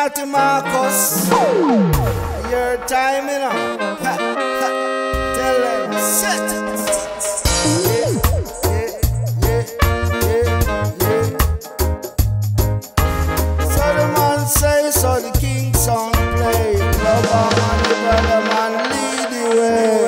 Naughty Marcus, your time, you know. Ha, ha. Tell them, sit. So the man say, so the king song play. Love man, the brother man, lead the way.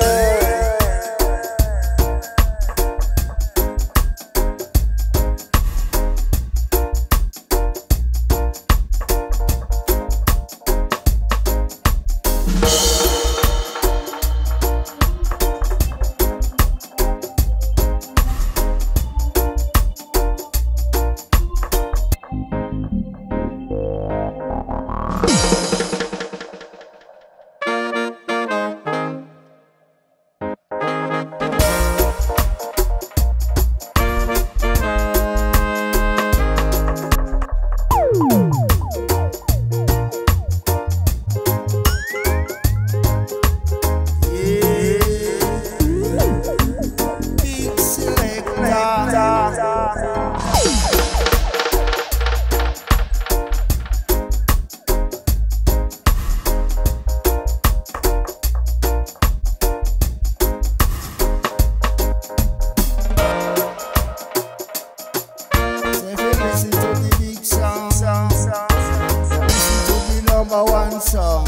One song.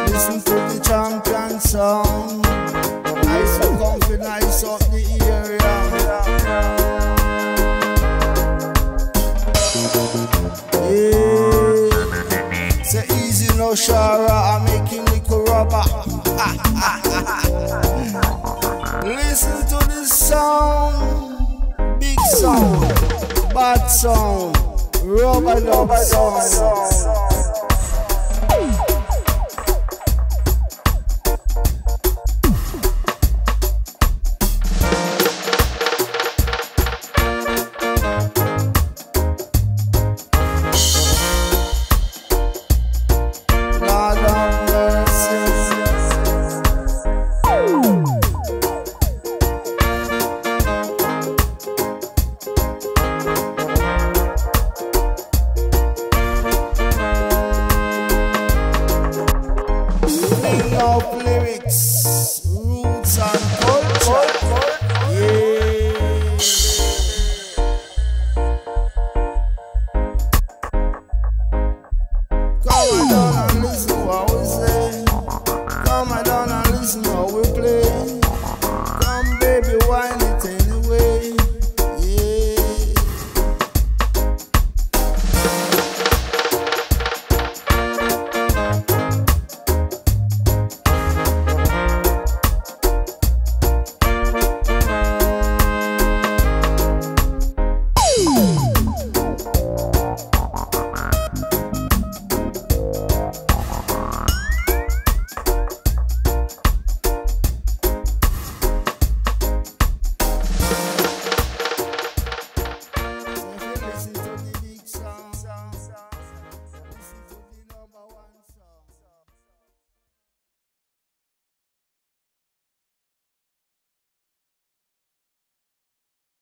Listen to the champion song. Nice and comfy, nice up the area. Yeah. Say easy no shara, I'm making little rubber. Listen to this song. Big sound, bad sound, rubber dub sound. Lord have mercy. Of lyrics, roots and culture. Yeah. Come on down and listen what we say. Come on down.